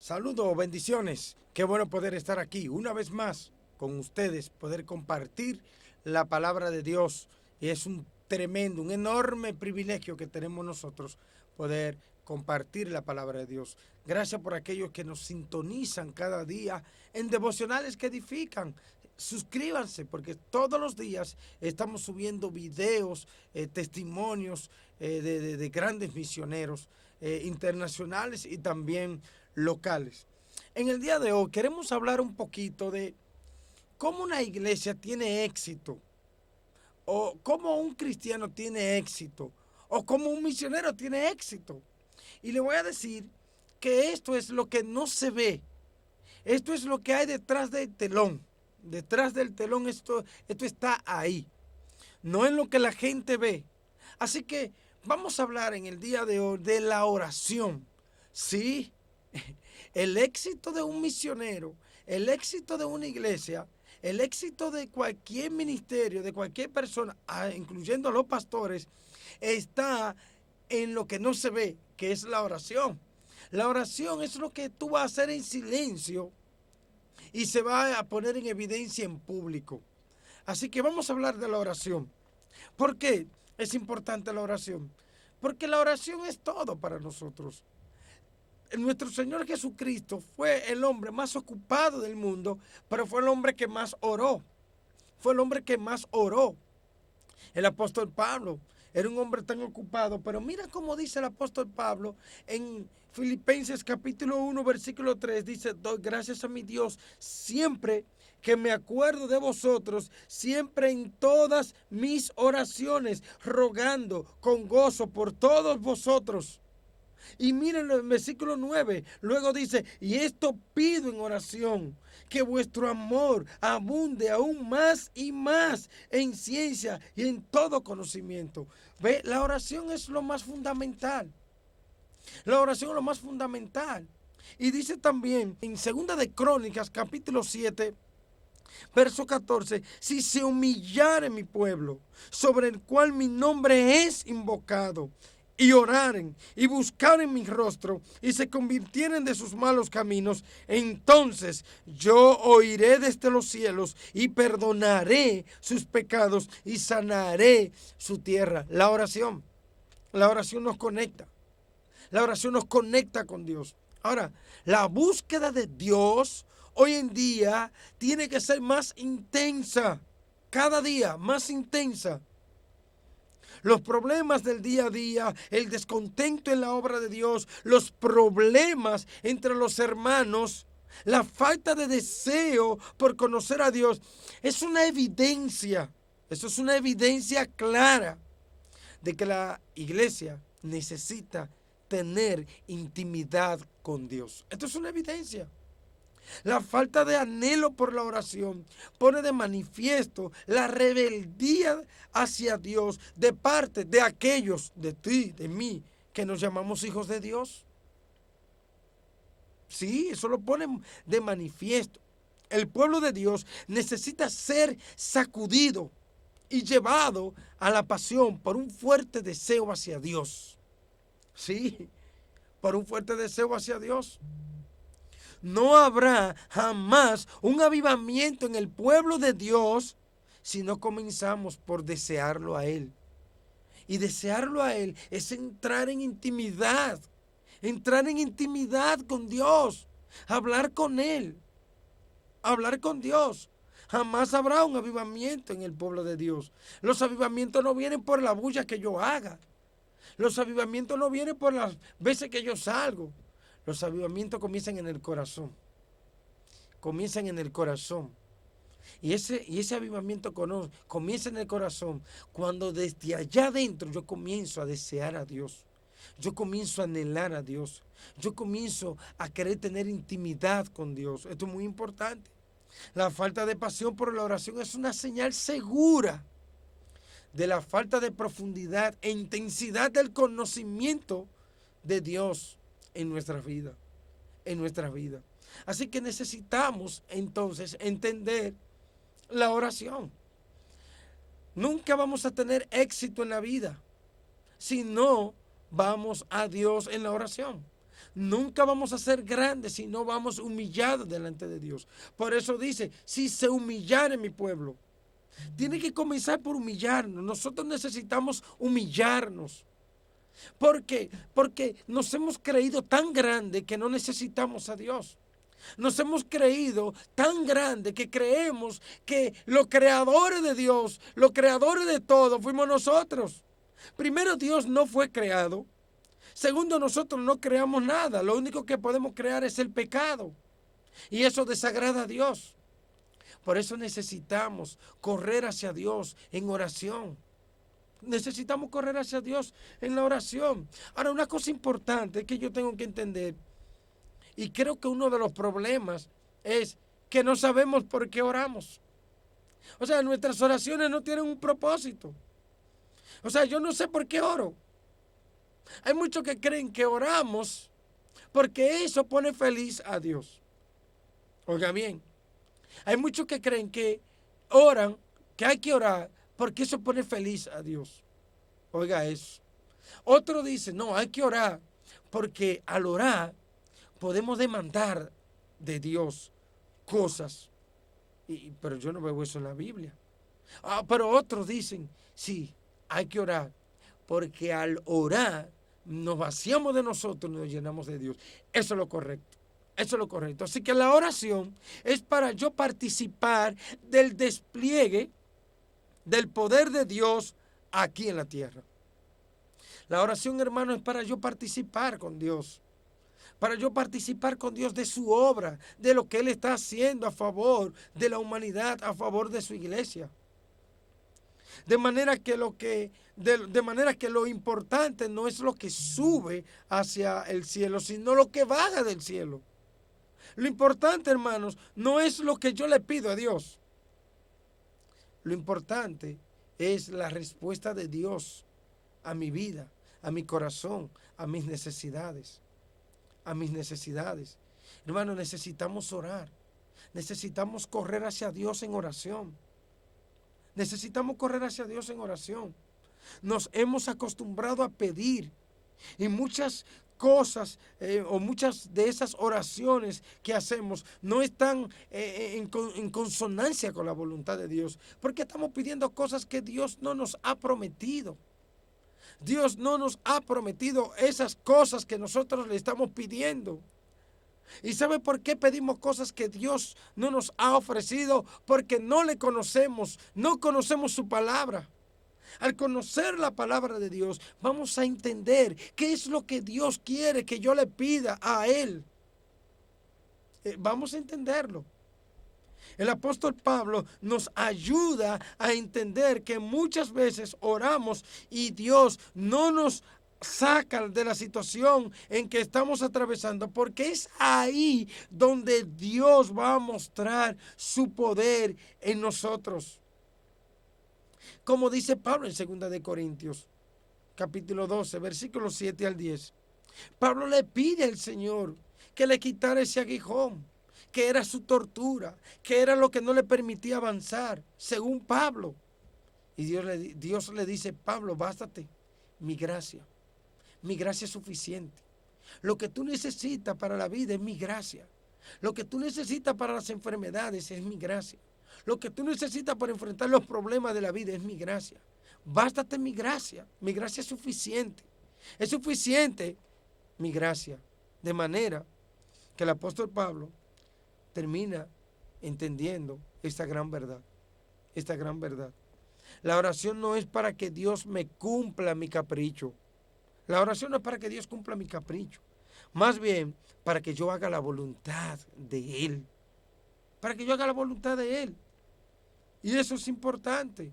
Saludos, bendiciones. Qué bueno poder estar aquí una vez más con ustedes, poder compartir la palabra de Dios. Y es un tremendo, un enorme privilegio que tenemos nosotros poder compartir la palabra de Dios. Gracias por aquellos que nos sintonizan cada día en devocionales que edifican. Suscríbanse porque todos los días estamos subiendo videos, testimonios de grandes misioneros internacionales y también locales. En el día de hoy queremos hablar un poquito de cómo una iglesia tiene éxito, o cómo un cristiano tiene éxito, o cómo un misionero tiene éxito. Y le voy a decir que esto es lo que no se ve, esto es lo que hay detrás del telón. Detrás del telón esto está ahí, no en lo que la gente ve. Así que vamos a hablar en el día de hoy de la oración. Sí, el éxito de un misionero, el éxito de una iglesia, el éxito de cualquier ministerio, de cualquier persona, incluyendo a los pastores, está en lo que no se ve, que es la oración. La oración es lo que tú vas a hacer en silencio y se va a poner en evidencia en público. Así que vamos a hablar de la oración. ¿Por qué es importante la oración? Porque la oración es todo para nosotros. Nuestro Señor Jesucristo fue el hombre más ocupado del mundo, pero fue el hombre que más oró. Fue el hombre que más oró. El apóstol Pablo era un hombre tan ocupado, pero mira cómo dice el apóstol Pablo en Filipenses capítulo 1, versículo 3, dice: doy gracias a mi Dios siempre que me acuerdo de vosotros, siempre en todas mis oraciones, rogando con gozo por todos vosotros. Y miren el versículo 9, luego dice: y esto pido en oración, que vuestro amor abunde aún más y más en ciencia y en todo conocimiento. ¿Ve? La oración es lo más fundamental. La oración es lo más fundamental. Y dice también en Segunda de Crónicas, capítulo 7, verso 14: si se humillare mi pueblo, sobre el cual mi nombre es invocado, y oraren y buscaren mi rostro y se convirtieren de sus malos caminos, entonces yo oiré desde los cielos y perdonaré sus pecados y sanaré su tierra. La oración nos conecta. La oración nos conecta con Dios. Ahora, la búsqueda de Dios hoy en día tiene que ser más intensa, cada día más intensa. Los problemas del día a día, el descontento en la obra de Dios, los problemas entre los hermanos, la falta de deseo por conocer a Dios, es una evidencia, eso es una evidencia clara de que la iglesia necesita tener intimidad con Dios. Esto es una evidencia. La falta de anhelo por la oración pone de manifiesto la rebeldía hacia Dios de parte de aquellos, de ti, de mí, que nos llamamos hijos de Dios. Sí, eso lo pone de manifiesto. El pueblo de Dios necesita ser sacudido y llevado a la pasión por un fuerte deseo hacia Dios. Sí, por un fuerte deseo hacia Dios. No habrá jamás un avivamiento en el pueblo de Dios si no comenzamos por desearlo a Él. Y desearlo a Él es entrar en intimidad con Dios, hablar con Él, hablar con Dios. Jamás habrá un avivamiento en el pueblo de Dios. Los avivamientos no vienen por la bulla que yo haga. Los avivamientos no vienen por las veces que yo salgo. Los avivamientos comienzan en el corazón. Comienzan en el corazón. Y ese avivamiento comienza en el corazón cuando desde allá adentro yo comienzo a desear a Dios. Yo comienzo a anhelar a Dios. Yo comienzo a querer tener intimidad con Dios. Esto es muy importante. La falta de pasión por la oración es una señal segura de la falta de profundidad e intensidad del conocimiento de Dios en nuestra vida. En nuestra vida. Así que necesitamos entonces entender la oración. Nunca vamos a tener éxito en la vida si no vamos a Dios en la oración. Nunca vamos a ser grandes si no vamos humillados delante de Dios. Por eso dice, si se humillare mi pueblo. Tiene que comenzar por humillarnos. Nosotros necesitamos humillarnos. ¿Por qué? Porque nos hemos creído tan grande que no necesitamos a Dios. Nos hemos creído tan grande que creemos que los creadores de Dios, los creadores de todo, fuimos nosotros. Primero, Dios no fue creado. Segundo, nosotros no creamos nada. Lo único que podemos crear es el pecado. Y eso desagrada a Dios. Por eso necesitamos correr hacia Dios en oración. Necesitamos correr hacia Dios en la oración. Ahora, una cosa importante que yo tengo que entender, y creo que uno de los problemas es que no sabemos por qué oramos. O sea, nuestras oraciones no tienen un propósito. O sea, yo no sé por qué oro. Hay muchos que creen que oramos porque eso pone feliz a Dios. Oiga bien, hay muchos que creen que oran, que hay que orar porque eso pone feliz a Dios. Oiga eso. Otro dice, no, hay que orar porque al orar podemos demandar de Dios cosas. Pero yo no veo eso en la Biblia. Pero otros dicen, sí, hay que orar porque al orar nos vaciamos de nosotros y nos llenamos de Dios. Eso es lo correcto. Eso es lo correcto. Así que la oración es para yo participar del despliegue del poder de Dios aquí en la tierra. La oración, hermano, es para yo participar con Dios. Para yo participar con Dios de su obra, de lo que Él está haciendo a favor de la humanidad, a favor de su iglesia. De manera que lo importante no es lo que sube hacia el cielo, sino lo que baja del cielo. Lo importante, hermanos, no es lo que yo le pido a Dios. Lo importante es la respuesta de Dios a mi vida, a mi corazón, a mis necesidades. A mis necesidades. Hermano, necesitamos orar. Necesitamos correr hacia Dios en oración. Necesitamos correr hacia Dios en oración. Nos hemos acostumbrado a pedir y muchas cosas o muchas de esas oraciones que hacemos no están en consonancia con la voluntad de Dios, porque estamos pidiendo cosas que Dios no nos ha prometido. Dios no nos ha prometido esas cosas que nosotros le estamos pidiendo. ¿Y sabe por qué pedimos cosas que Dios no nos ha ofrecido? Porque no le conocemos, no conocemos su palabra. Al conocer la palabra de Dios, vamos a entender qué es lo que Dios quiere que yo le pida a Él. Vamos a entenderlo. El apóstol Pablo nos ayuda a entender que muchas veces oramos y Dios no nos saca de la situación en que estamos atravesando, porque es ahí donde Dios va a mostrar su poder en nosotros. Como dice Pablo en 2 de Corintios, capítulo 12, versículos 7 al 10. Pablo le pide al Señor que le quitara ese aguijón, que era su tortura, que era lo que no le permitía avanzar, según Pablo. Y Dios le dice, Pablo, bástate, mi gracia es suficiente. Lo que tú necesitas para la vida es mi gracia. Lo que tú necesitas para las enfermedades es mi gracia. Lo que tú necesitas para enfrentar los problemas de la vida es mi gracia. Bástate mi gracia es suficiente. Es suficiente mi gracia. De manera que el apóstol Pablo termina entendiendo esta gran verdad. Esta gran verdad. La oración no es para que Dios me cumpla mi capricho. La oración no es para que Dios cumpla mi capricho. Más bien, para que yo haga la voluntad de Él. Para que yo haga la voluntad de Él. Y eso es importante.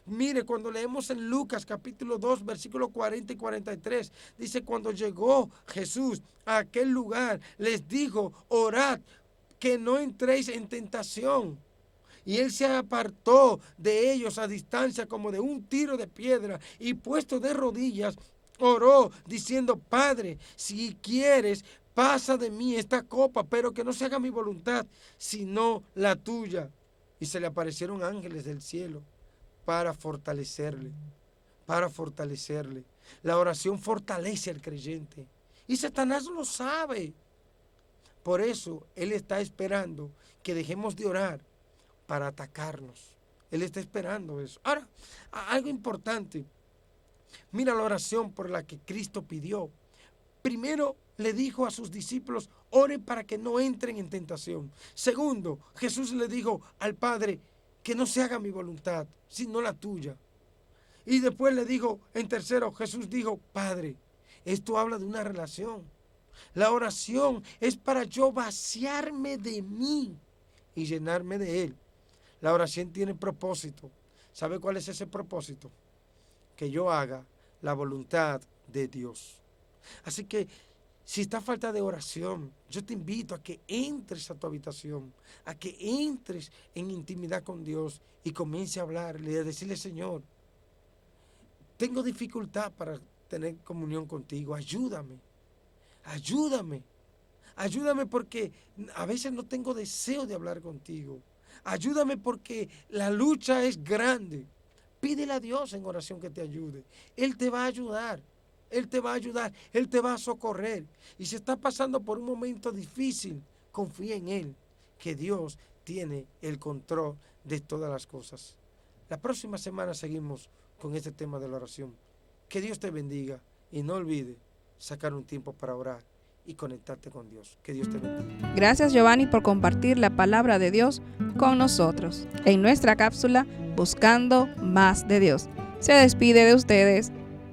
Mire, cuando leemos en Lucas capítulo 2, versículos 40 y 43, dice, cuando llegó Jesús a aquel lugar, les dijo, orad, que no entréis en tentación. Y él se apartó de ellos a distancia como de un tiro de piedra y puesto de rodillas, oró diciendo, Padre, si quieres, pasa de mí esta copa, pero que no se haga mi voluntad, sino la tuya. Y se le aparecieron ángeles del cielo para fortalecerle, para fortalecerle. La oración fortalece al creyente Y Satanás lo sabe. Por eso Él está esperando que dejemos de orar para atacarnos. Él está esperando eso. Ahora, algo importante. Mira la oración por la que Cristo pidió. Primero le dijo a sus discípulos, oren para que no entren en tentación. Segundo, Jesús le dijo al Padre, que no se haga mi voluntad, sino la tuya. Y después le dijo, en tercero, Jesús dijo, Padre, esto habla de una relación. La oración es para yo vaciarme de mí y llenarme de Él. La oración tiene propósito. ¿Sabe cuál es ese propósito? Que yo haga la voluntad de Dios. Así que si está falta de oración, yo te invito a que entres a tu habitación, a que entres en intimidad con Dios y comience a hablarle y a decirle, Señor, tengo dificultad para tener comunión contigo, ayúdame, ayúdame, ayúdame porque a veces no tengo deseo de hablar contigo, ayúdame porque la lucha es grande. Pídele a Dios en oración que te ayude, Él te va a ayudar. Él te va a ayudar, Él te va a socorrer. Y si estás pasando por un momento difícil, confía en Él, que Dios tiene el control de todas las cosas. La próxima semana seguimos con este tema de la oración. Que Dios te bendiga y no olvides sacar un tiempo para orar y conectarte con Dios. Que Dios te bendiga. Gracias, Giovanni, por compartir la palabra de Dios con nosotros en nuestra cápsula Buscando Más de Dios. Se despide de ustedes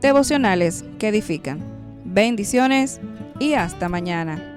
Devocionales que Edifican. Bendiciones y hasta mañana.